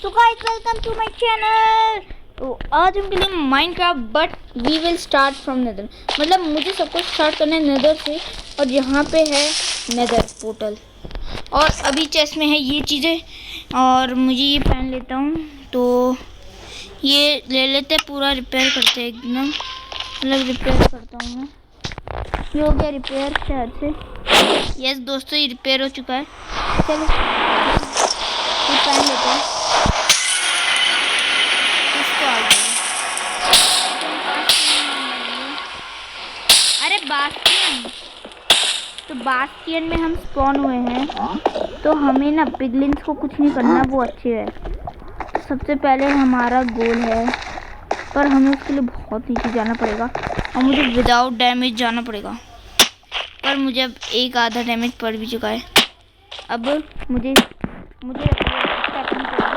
So guys welcome to my channel. तो आज हम खेलेंगे Minecraft but we will start from Nether. मतलब मुझे सब कुछ स्टार्ट करना है नेदर से, और यहाँ पे है नेदर पोर्टल। और अभी चेस्ट में है ये चीज़ें, और मुझे ये पहन लेता हूँ। तो ये ले लेते हैं, पूरा रिपेयर करते हैं एकदम। मतलब रिपेयर करता हूँ मैं। ये हो गया रिपेयर शायद से। यस दोस्तों, ये रिपेयर हो चुका है। चलो ये पहन लेते हैं। अरे बास्टियन, तो बास्टियन में हम स्पॉन हुए हैं, तो हमें ना पिगलिन्स को कुछ नहीं करना, वो अच्छे है। तो सबसे पहले हमारा गोल है, पर हमें उसके लिए बहुत नीचे जाना पड़ेगा और मुझे विदाउट डैमेज जाना पड़ेगा। पर मुझे अब एक आधा डैमेज पड़ भी चुका है। अब मुझे करनी पड़ेगी।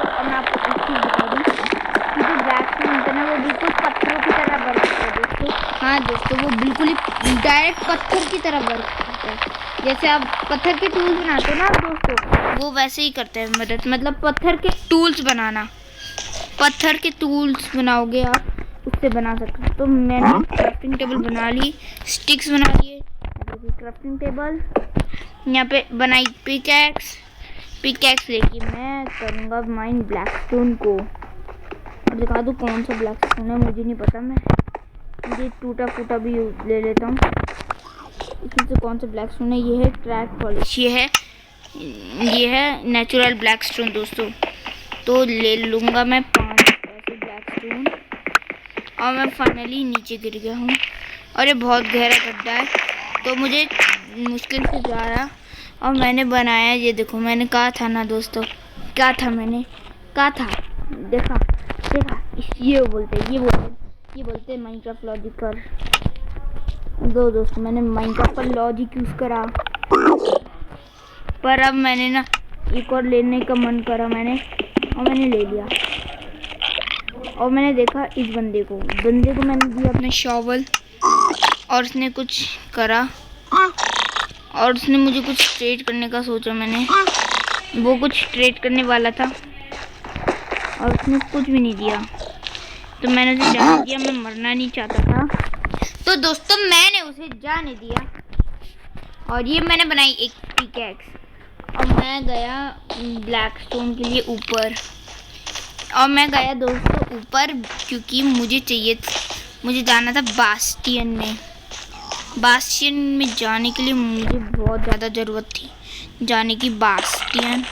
और मैं आपको एक चीज़ बता दूँ कि जो ब्लैक स्टोन होता है ना, वो बिल्कुल पत्थरों की तरह वर्क करता है दोस्तों। हाँ दोस्तों, वो बिल्कुल ही डायरेक्ट पत्थर की तरह वर्क करता है। जैसे आप पत्थर के टूल्स बनाते हो ना दोस्तों, वो वैसे ही करते हैं मदद। मतलब पत्थर के टूल्स बनाना, पत्थर के टूल्स बनाओगे आप, उससे बना सकते हो। तो मैंने क्राफ्टिंग टेबल बना ली, स्टिक्स बना लिए, क्राफ्टिंग टेबल यहाँ पे बनाई। पिकैक्स लेके मैं करूँगा माइन ब्लैक स्टोन को। और दिखा दूँ कौन सा ब्लैक स्टोन है, मुझे नहीं पता। मुझे टूटा फूटा भी ले लेता हूँ। इसमें से कौन सा ब्लैक स्टोन है? ये है क्रैक पॉलिश, ये है नेचुरल ब्लैक स्टोन दोस्तों। तो ले लूँगा मैं 5 ऐसे ब्लैक स्टोन। और मैं फाइनली नीचे गिर गया हूँ, और ये बहुत गहरा गड्ढा है, तो मुझे मुश्किल से जा रहा। और मैंने बनाया, ये देखो, मैंने कहा था ना दोस्तों, मैंने कहा था। देखा, ये बोलते हैं माइनक्राफ्ट लॉजिक कर दो दोस्तों। मैंने माइनक्राफ्ट पर लॉजिक यूज़ करा, पर अब मैंने ना एक और लेने का मन करा मैंने ले लिया। और मैंने देखा इस बंदे को मैंने दिया अपना शॉवल, और उसने कुछ करा, और उसने मुझे कुछ ट्रेड करने का सोचा। मैंने वो कुछ ट्रेड करने वाला था, और उसने कुछ भी नहीं दिया। तो मैंने उसे जाने दिया, मैं मरना नहीं चाहता था। तो दोस्तों मैंने उसे जाने दिया, और ये मैंने बनाई एक पिकैक्स। और मैं गया ब्लैक स्टोन के लिए ऊपर, और मैं गया दोस्तों ऊपर, क्योंकि मुझे जाना था बास्टियन में। बास्टियन में जाने के लिए मुझे बहुत ज़्यादा ज़रूरत थी जाने की। बास्टियन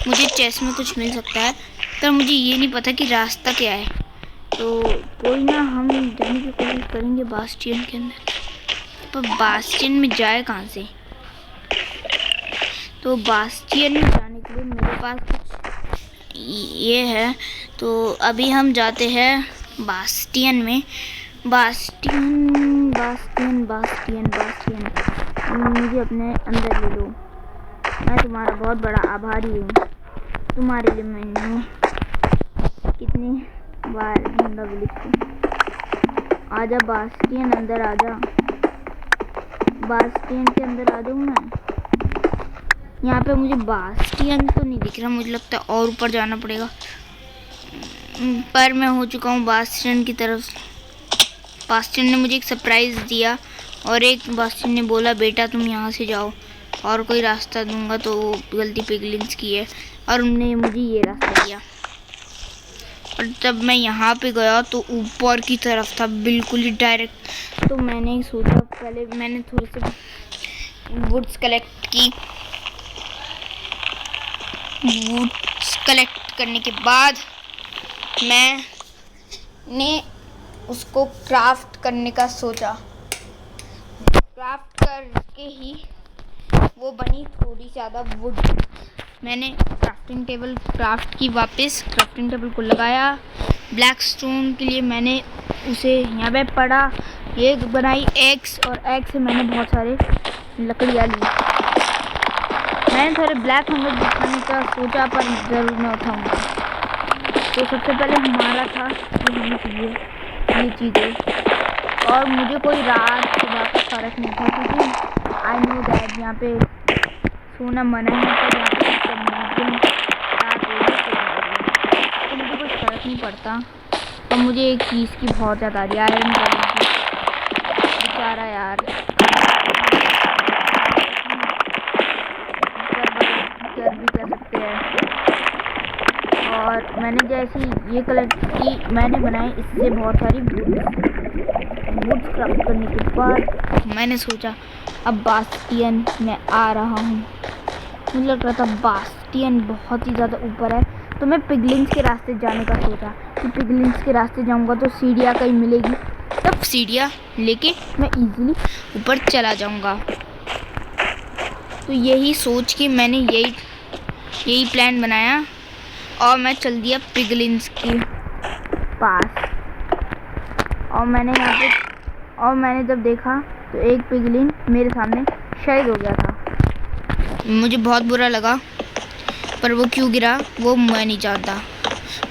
मुझे चेस्ट में कुछ मिल सकता है, पर मुझे ये नहीं पता कि रास्ता क्या है। तो कोई ना, हम जाने की कोशिश करेंगे बास्टियन के अंदर। पर बास्टियन में जाए कहाँ से? तो बास्टियन में जाने के लिए मेरे पास कुछ ये है। तो अभी हम जाते हैं बास्टियन में। बास्टियन मुझे अपने अंदर ले लो। मैं तुम्हारा बहुत बड़ा आभारी हूँ। तुम्हारे लिए मैंने कितनी बार ढूंढा भी लिखूं। आजा बास्टियन, अंदर आजा। बास्टियन के अंदर आ जाऊँ मैं। यहाँ पे मुझे बास्टियन तो नहीं दिख रहा, मुझे लगता है और ऊपर जाना पड़ेगा। पर मैं हो चुका हूँ बास्टियन की तरफ। बास्टियन ने मुझे एक सरप्राइज़ दिया, और एक बास्टियन ने बोला बेटा तुम यहाँ से जाओ, और कोई रास्ता दूंगा तो गलती पिगलिन्स की है। और उन्होंने मुझे ये रास्ता दिया। और जब मैं यहाँ पे गया तो ऊपर की तरफ था, बिल्कुल ही डायरेक्ट। तो मैंने सोचा, पहले मैंने थोड़े से वुड्स कलेक्ट करने के बाद मैंने उसको क्राफ्ट करने का सोचा। क्राफ्ट करके ही वो बनी थोड़ी ज़्यादा वुड। मैंने क्राफ्टिंग टेबल क्राफ्ट की, वापस क्राफ्टिंग टेबल को लगाया। ब्लैक स्टोन के लिए मैंने उसे यहाँ पे पड़ा, ये बनाई एक्स, और एक्स से मैंने बहुत सारे लकड़ियाँ ली। मैंने थोड़े ब्लैक हंगर दिखाने का सोचा, पर ज़रूर मैं उठाऊँगा। तो सबसे पहले हमारा था कि हमें चाहिए ये चीज़ें, और मुझे कोई रात सुबह का फ़र्क नहीं था, क्योंकि आई नो दैट यहाँ पे सोना मना है। तो यहाँ पे रात हो गई, फ़र्क नहीं पड़ता। तो मुझे एक चीज़ की बहुत ज़्यादा आ रही है, आयरन करने की। बेचारा यार कर भी कर सकते हैं। और मैंने जैसी ये कलर की मैंने बनाई, इससे बहुत सारी वुड्स क्राफ्ट करने के बाद मैंने सोचा अब बास्टियन में आ रहा हूँ। मुझे लग रहा था बास्टियन बहुत ही ज़्यादा ऊपर है, तो मैं पिगलिन्स के रास्ते जाने का सोचा कि पिगलिन्स के रास्ते जाऊँगा तो सीढ़ियाँ कहीं मिलेगी, तब सीढ़ियाँ लेके मैं इजीली ऊपर चला जाऊँगा। तो यही सोच के मैंने यही प्लान बनाया और मैं चल दिया पिगलिन्स के पास। और मैंने जब देखा तो एक पिगलिन मेरे सामने शहीद हो गया था। मुझे बहुत बुरा लगा, पर वो क्यों गिरा वो मैं नहीं जानता।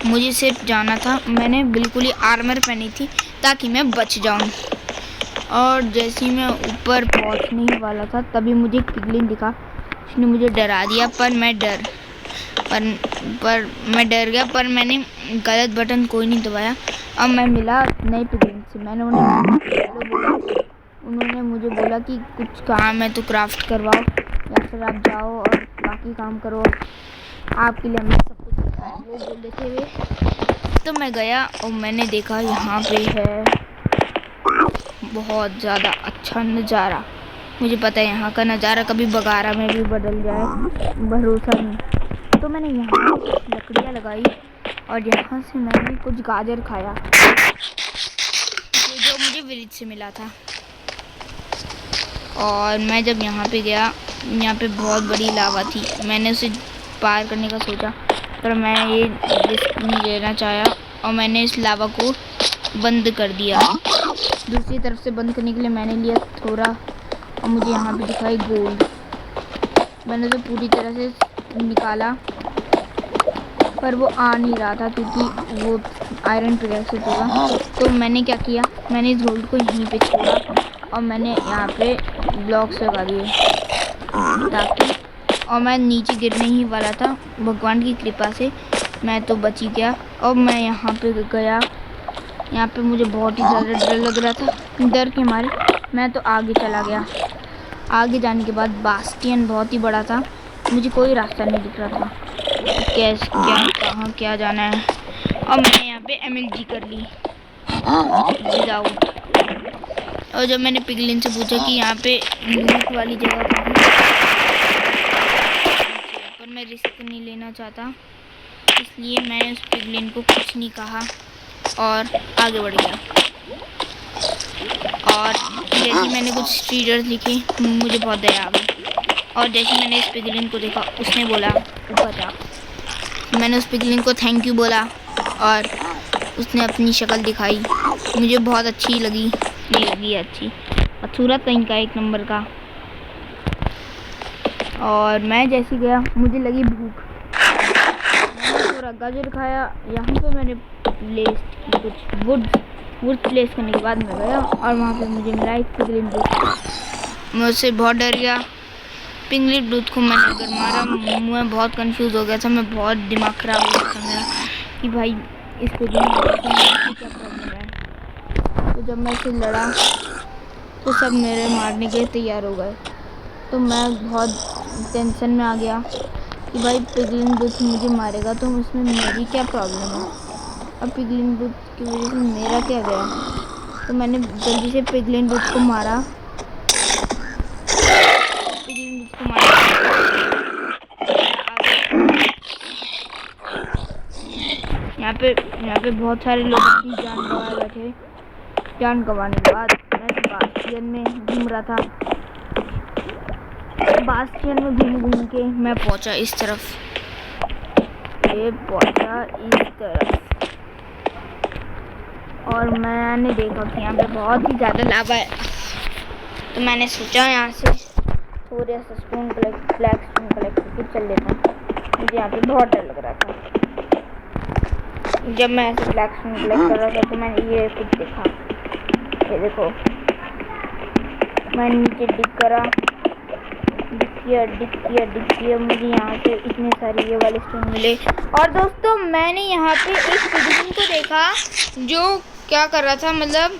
मुझे सिर्फ जाना था, मैंने बिल्कुल ही आर्मर पहनी थी ताकि मैं बच जाऊं। और जैसे ही मैं ऊपर पहुंचने ही वाला था तभी मुझे एक पिगलिन दिखा। उसने मुझे डरा दिया, पर मैं डर गया, पर मैंने गलत बटन कोई नहीं दबाया। अब मैं मिला नई पिगलिन से, मैंने उन्हें बोला। उन्होंने मुझे बोला कि कुछ काम है तो क्राफ्ट करवाओ या फिर आप जाओ और बाकी काम करो, आपके लिए हमने सब कुछ रखा है, वो बोल देते हुए। तो मैं गया और मैंने देखा यहाँ पे है बहुत ज़्यादा अच्छा नज़ारा। मुझे पता है यहाँ का नज़ारा कभी बगारा में भी बदल जाए, भरोसा नहीं। तो मैंने यहाँ लकड़ियाँ लगाई और यहाँ से मैंने कुछ गाजर खाया जो मुझे विलेज से मिला था। और मैं जब यहाँ पे गया, यहाँ पे बहुत बड़ी लावा थी। मैंने उसे पार करने का सोचा, पर मैं ये रिस्क नहीं लेना चाहा और मैंने इस लावा को बंद कर दिया। दूसरी तरफ से बंद करने के लिए मैंने लिया थोड़ा, और मुझे यहाँ पे दिखाई गोल्ड। मैंने तो पूरी तरह से निकाला, पर वो आ नहीं रहा था क्योंकि वो आयरन पिकैक्स से होगा। तो मैंने क्या किया, मैंने इस गोल्ड को यहीं पे छोड़ा और मैंने यहाँ पे ब्लॉक्स लगा दिए ताकि, और मैं नीचे गिरने ही वाला था। भगवान की कृपा से मैं तो बच ही गया। और मैं यहाँ पे गया, यहाँ पे मुझे बहुत ही ज़्यादा डर लग रहा था। डर के मारे मैं तो आगे चला गया। आगे जाने के बाद बास्टियन बहुत ही बड़ा था, मुझे कोई रास्ता नहीं दिख रहा था कहाँ क्या जाना है। और मैंने यहाँ पे MLG कर ली विदाउट। और जब मैंने पिगलिन से पूछा कि यहाँ पे लूट वाली जगह कहाँ है, पर मैं रिस्क नहीं लेना चाहता, इसलिए मैंने उस पिगलिन को कुछ नहीं कहा और आगे बढ़ गया। और जैसे मैंने कुछ स्ट्रीटर्स लिखे, मुझे बहुत दया आ गई। और जैसे मैंने इस पिगलिन को देखा, उसने बोला ऊपर जा। मैंने उस पिगलिन को थैंक यू बोला और उसने अपनी शक्ल दिखाई। मुझे बहुत अच्छी लगी, नहीं लगी अच्छी, खूबसूरत कहीं का एक नंबर का। और मैं जैसे गया मुझे लगी भूख, मैंने थोड़ा गाजर खाया। यहाँ पे मैंने प्लेस की कुछ वुड प्लेस करने के बाद मैं गया और वहाँ पे मुझे मिला एक पिगलिन ब्रूथ। मैं उससे बहुत डर गया। पिगलिन ब्रूथ को मैंने अगर मारा, मैं बहुत कंफ्यूज हो गया था, मैं बहुत दिमाग खराब हो गया था मेरा कि भाई इस पिगलिन ब्रूथ को क्या प्रॉब्लम है। तो जब मैं इसे लड़ा तो सब मेरे मारने के तैयार हो गए। तो मैं बहुत टेंशन में आ गया कि भाई पिगलिन ब्रूथ मुझे मारेगा तो उसमें मेरी क्या प्रॉब्लम है, अब पिगलिन ब्रूथ की वजह से मेरा क्या गया। तो मैंने जल्दी से पिगलिन ब्रूथ को मारा। यहाँ पे बहुत सारे लोग अपनी जान गंवा बैठे। जान गंवाने के बाद मैं बास्टियन में घूम रहा था। बास्टियन में घूम के मैं पहुंचा इस तरफ, ये पहुंचा इस तरफ, और मैंने देखा कि यहाँ पे बहुत ही ज़्यादा लावा है। तो मैंने सोचा यहाँ से थोड़ा सा ब्लैक स्टोन कलेक्ट करके चल लेता हूँ। मुझे यहाँ पे बहुत डर लग रहा था। जब मैं ऐसे ब्लैक स्टोन कलेक्ट कर रहा था तो मैंने ये कुछ देखा, ये देखो। मैं नीचे डिग करा, डिग किया मुझे यहाँ से इतने सारे ये वाले स्टोन मिले। और दोस्तों मैंने यहाँ पे एक पिगलिन को देखा जो क्या कर रहा था, मतलब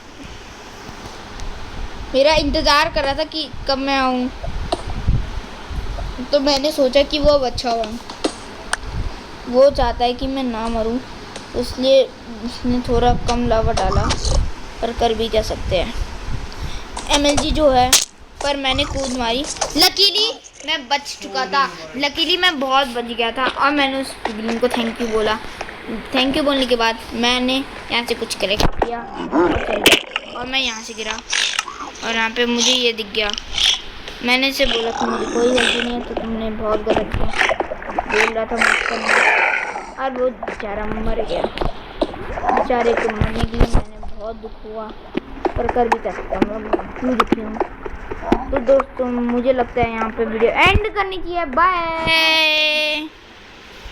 मेरा इंतज़ार कर रहा था कि कब मैं आऊँ। तो मैंने सोचा कि वो अब अच्छा हुआ, वो चाहता है कि मैं ना मरूँ, तो इसलिए उसने थोड़ा कम लावा डाला, पर कर भी क्या सकते हैं। MLG जो है, पर मैंने कूद मारी, लकीली मैं बच चुका था, लकीली मैं बहुत बच गया था। और मैंने उस पिगलिन को थैंक यू बोला। थैंक यू बोलने के बाद मैंने यहाँ से कुछ कलेक्ट किया और मैं यहाँ से गिरा और यहाँ पे मुझे ये दिख गया। मैंने इसे बोला कि मुझे कोई गलती नहीं है, तो तुमने बहुत गलत किया, बोल रहा था मुझसे, और वो बेचारा मर गया। बेचारे को मरने के लिए मैंने बहुत दुख हुआ, पर कर भी क्या सकता, मैं क्यों दुखी हूँ। तो दोस्तों मुझे लगता है यहाँ पे वीडियो एंड करनी चाहिए। बाय।